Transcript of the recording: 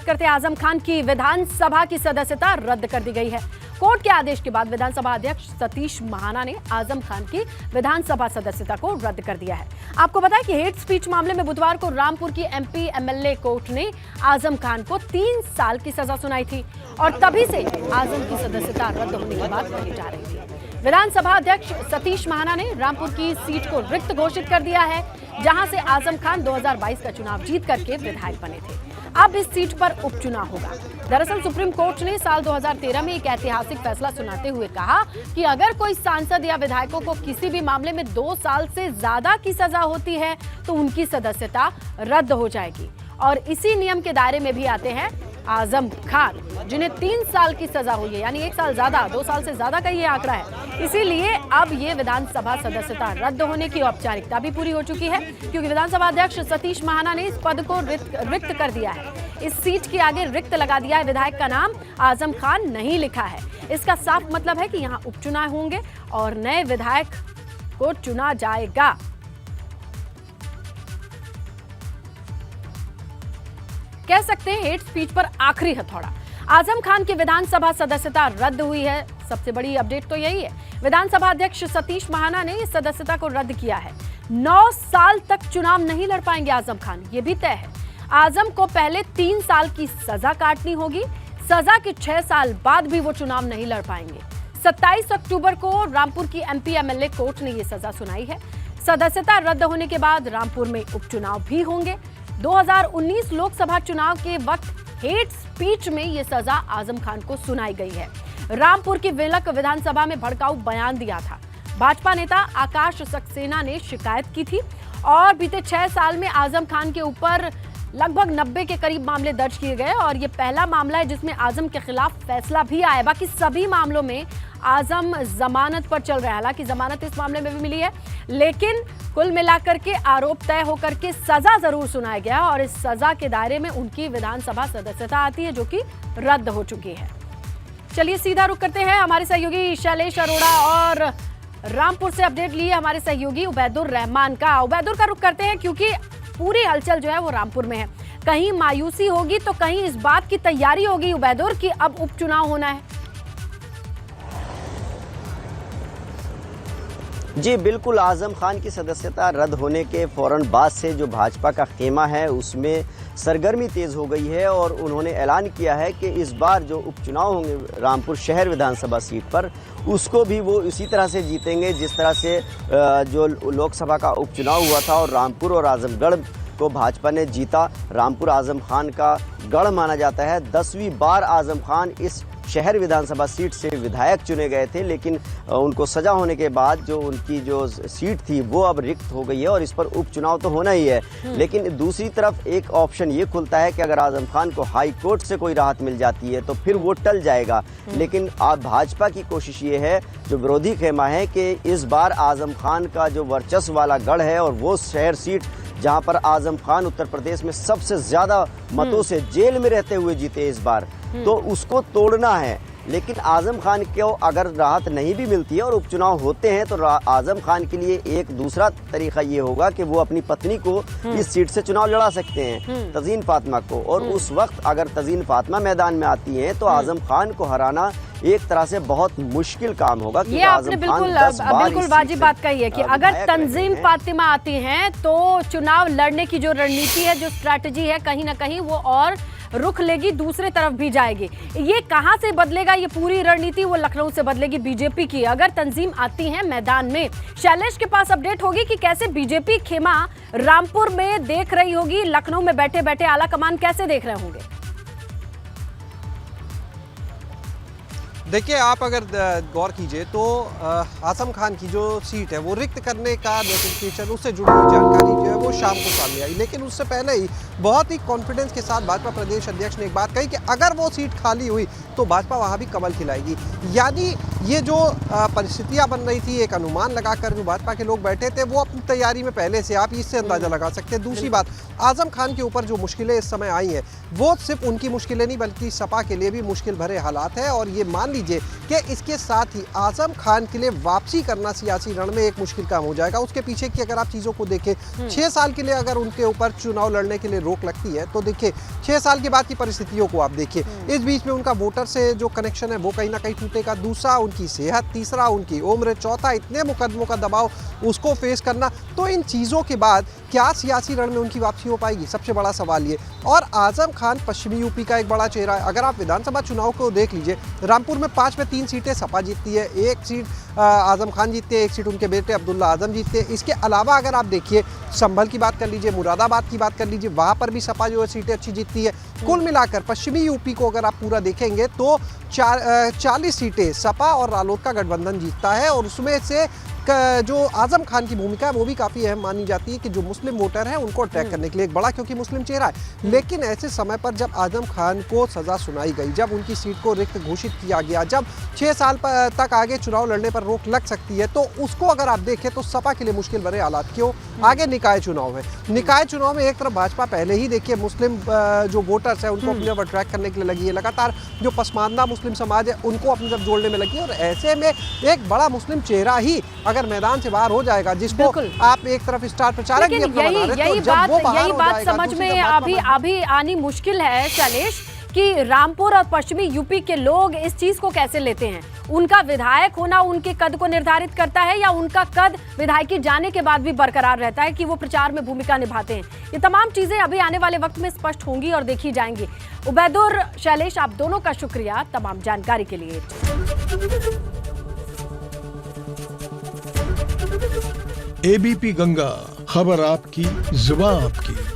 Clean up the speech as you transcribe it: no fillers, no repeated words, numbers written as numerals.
बात करते हैं आजम खान की विधानसभा की सदस्यता रद्द कर दी गई है। कोर्ट के आदेश के बाद विधानसभा अध्यक्ष सतीश महाना ने आजम खान की विधानसभा सदस्यता को रद्द कर दिया है। आपको बताएं कि हेट स्पीच मामले में बुधवार को रामपुर की एमपी एमएलए कोर्ट ने आजम खान को 3 साल की सजा सुनाई थी और तभी से आजम की सदस्यता रद्द होने की बात कही जा रही थी। विधानसभा अध्यक्ष सतीश महाना ने रामपुर की सीट को रिक्त घोषित कर दिया है, जहां से आजम खान 2022 का चुनाव जीत करके विधायक बने थे। अब इस सीट पर उपचुनाव होगा। दरअसल सुप्रीम कोर्ट ने साल 2013 में एक ऐतिहासिक फैसला सुनाते हुए कहा कि अगर कोई सांसद या विधायकों को किसी भी मामले में 2 साल से ज्यादा की सजा होती है तो उनकी सदस्यता रद्द हो जाएगी। और इसी नियम के दायरे में भी आते हैं आजम खान, जिन्हें 3 साल की सजा हुई है, यानी 1 साल ज्यादा, 2 साल से ज्यादा का ये आंकड़ा है। इसीलिए अब ये विधानसभा सदस्यता रद्द होने की औपचारिकता भी पूरी हो चुकी है, क्योंकि विधानसभा अध्यक्ष सतीश महाना ने इस पद को रिक्त कर दिया है। इस सीट के आगे रिक्त लगा दिया है, विधायक का नाम आजम खान नहीं लिखा है। इसका साफ मतलब है कि यहाँ उपचुनाव होंगे और नए विधायक को चुना जाएगा। कह सकते हैं हेट स्पीच पर आखिरी हथौड़ा। आजम खान की विधानसभा सदस्यता रद्द हुई है। सबसे बड़ी अपडेट तो यही है, विधानसभा अध्यक्ष सतीश महाना ने इस सदस्यता को रद्द किया है। 9 साल तक चुनाव नहीं लड़ पाएंगे आजम खान, ये भी तय है। आजम को पहले 3 साल की सजा काटनी होगी। सजा के 6 साल बाद भी वो चुनाव नहीं लड़ पाएंगे। 27 अक्टूबर को रामपुर की एमपी एमएलए कोर्ट ने ये सजा सुनाई है। सदस्यता रद्द होने के बाद रामपुर में उपचुनाव भी होंगे। 2019 लोकसभा चुनाव के वक्त हेट स्पीच में यह सजा आजम खान को सुनाई गई है। रामपुर की वेलक विधानसभा में भड़काऊ बयान दिया था। भाजपा नेता आकाश सक्सेना ने शिकायत की थी और बीते 6 साल में आजम खान के ऊपर लगभग 90 के करीब मामले दर्ज किए गए और ये पहला मामला है जिसमें आजम के खिलाफ फैसला भी आया। बाकी सभी मामलों में आजम जमानत पर चल रहा है। हालांकि जमानत इस मामले में भी मिली है, लेकिन कुल मिलाकर के आरोप तय होकर के सजा जरूर सुनाया गया और इस सजा के दायरे में उनकी विधानसभा सदस्यता आती है, जो कि रद्द हो चुकी है। चलिए सीधा रुख करते हैं हमारे सहयोगी शैलेश अरोड़ा और रामपुर से अपडेट लिए हमारे सहयोगी उबैदुर रहमान का। उबैदुर का रुख करते हैं क्योंकि पूरी हलचल जो है वो रामपुर में है। कहीं मायूसी होगी तो कहीं इस बात की तैयारी होगी उबैदुर कि अब उपचुनाव होना है। जी बिल्कुल, आजम खान की सदस्यता रद्द होने के फौरन बाद से जो भाजपा का खेमा है उसमें सरगर्मी तेज हो गई है और उन्होंने ऐलान किया है कि इस बार जो उपचुनाव होंगे रामपुर शहर विधानसभा सीट पर, उसको भी वो इसी तरह से जीतेंगे जिस तरह से जो लोकसभा का उपचुनाव हुआ था और रामपुर और आजमगढ़ को भाजपा ने जीता। रामपुर आजम खान का गढ़ माना जाता है। 10वीं बार आजम खान इस शहर विधानसभा सीट से विधायक चुने गए थे, लेकिन उनको सजा होने के बाद जो उनकी जो सीट थी वो अब रिक्त हो गई है और इस पर उपचुनाव तो होना ही है। लेकिन दूसरी तरफ एक ऑप्शन ये खुलता है कि अगर आजम खान को हाई कोर्ट से कोई राहत मिल जाती है तो फिर वो टल जाएगा। लेकिन अब भाजपा की कोशिश ये है, जो विरोधी खेमा है, कि इस बार आजम खान का जो वर्चस्व वाला गढ़ है और वो शहर सीट जहां पर आजम खान उत्तर प्रदेश में सबसे ज्यादा मतों से जेल में रहते हुए जीते इस बार, तो उसको तोड़ना है। लेकिन आजम खान को अगर राहत नहीं भी मिलती है और उपचुनाव होते हैं तो आजम खान के लिए एक दूसरा तरीका ये होगा कि वो अपनी पत्नी को इस सीट से चुनाव लड़ा सकते हैं, तजीन फातिमा को। और उस वक्त अगर तजीन फातिमा मैदान में आती हैं तो आजम खान को हराना एक तरह से बहुत मुश्किल काम होगा। ये आपने बिल्कुल वाजिब बात कही है कि अगर तंजीम फातिमा आती हैं तो चुनाव लड़ने की जो रणनीति है, जो स्ट्रैटेजी है, कहीं ना कहीं वो और रुख लेगी, दूसरे तरफ भी जाएगी। ये कहां से बदलेगा ये पूरी रणनीति? वो लखनऊ से बदलेगी, बीजेपी की। अगर तंजीम आती है मैदान में, शैलेश के पास अपडेट होगी कि कैसे बीजेपी खेमा रामपुर में देख रही होगी, लखनऊ में बैठे बैठे आला कमान कैसे देख रहे होंगे। देखिए, आप अगर गौर कीजिए तो आजम खान की जो सीट है वो रिक्त करने का नोटिफिकेशन, उससे जुड़ी हुई जानकारी जो है वो शाम को सामने आई। लेकिन उससे पहले ही बहुत ही कॉन्फिडेंस के साथ भाजपा प्रदेश अध्यक्ष ने एक बात कही कि अगर वो सीट खाली हुई तो भाजपा वहाँ भी कमल खिलाएगी। यानी ये जो परिस्थितियाँ बन रही थी, एक अनुमान लगाकर जो भाजपा के लोग बैठे थे वो अपनी तैयारी में पहले से, आप इससे अंदाजा लगा सकते हैं। दूसरी बात, आजम खान के ऊपर जो मुश्किलें इस समय आई हैं वो सिर्फ उनकी मुश्किलें नहीं बल्कि सपा के लिए भी मुश्किल भरे हालात है। और ये मान लीजिए कि इसके साथ ही आजम खान के लिए वापसी करना सियासी रण में एक मुश्किल काम हो जाएगा। उसके पीछे की अगर आप चीज़ों को देखें, 6 साल के लिए अगर उनके ऊपर चुनाव लड़ने के लिए रोक लगती है तो देखिए 6 साल के बाद की परिस्थितियों को आप देखिए। इस बीच में उनका वोटर से जो कनेक्शन है वो कहीं ना कहीं टूटेगा। दूसरा उनकी सेहत, तीसरा उनकी उम्र, चौथा इतने मुकदमों का दबाव उसको फेस करना। तो इन चीज़ों के बाद क्या सियासी रण में उनकी वापसी हो पाएगी, सबसे बड़ा सवाल ये। और आजम खान पश्चिमी यूपी का एक बड़ा चेहरा है। अगर आप विधानसभा चुनाव को देख लीजिए, रामपुर में 5 में 3 सीटें सपा जीतती है, 1 सीट आजम खान जीतते हैं, 1 सीट उनके बेटे अब्दुल्ला आजम जीतते हैं। इसके अलावा अगर आप देखिए संभल की बात कर लीजिए, मुरादाबाद की बात कर लीजिए, वहाँ पर भी सपा जो है सीटें अच्छी जीतती है। कुल मिलाकर पश्चिमी यूपी को अगर आप पूरा देखेंगे तो 40 सीटें सपा और रालोद का गठबंधन जीतता है। और उसमें से जो आजम खान की भूमिका है वो भी काफ़ी अहम मानी जाती है कि जो मुस्लिम वोटर हैं उनको अट्रैक्ट करने के लिए, एक बड़ा क्योंकि मुस्लिम चेहरा है। लेकिन ऐसे समय पर जब आजम खान को सज़ा सुनाई गई, जब उनकी सीट को रिक्त घोषित किया गया, जब 6 साल तक आगे चुनाव लड़ने पर रोक लग सकती है, तो उसको अगर आप देखें तो सपा के लिए मुश्किल भरे हालात। क्यों? आगे निकाय चुनाव है। निकाय चुनाव में एक तरफ भाजपा पहले ही देखिए मुस्लिम जो वोटर्स है उनको अपनी तरफ अट्रैक्ट करने के लिए लगी है, लगातार जो पसमानदा मुस्लिम समाज है उनको अपनी तरफ जोड़ने में लगी है। और ऐसे में एक बड़ा मुस्लिम चेहरा ही अगर मैदान से बाहर हो जाएगा, जिसको आप एक तरफ स्टार प्रचारक भी अपना बना रहे, तो जब वो बाहर यही हो बात जाएगा, समझ दूसरी में तरफ अभी आनी मुश्किल है शैलेश कि रामपुर और पश्चिमी यूपी के लोग इस चीज को कैसे लेते हैं। उनका विधायक होना उनके कद को निर्धारित करता है या उनका कद विधायकी जाने के बाद भी बरकरार रहता है कि वो प्रचार में भूमिका निभाते हैं। ये तमाम चीजें अभी आने वाले वक्त में स्पष्ट होंगी और देखी जाएंगी। उबैदुर, शैलेश, आप दोनों का शुक्रिया तमाम जानकारी के लिए। एबीपी गंगा, खबर आपकी, जुबान आपकी।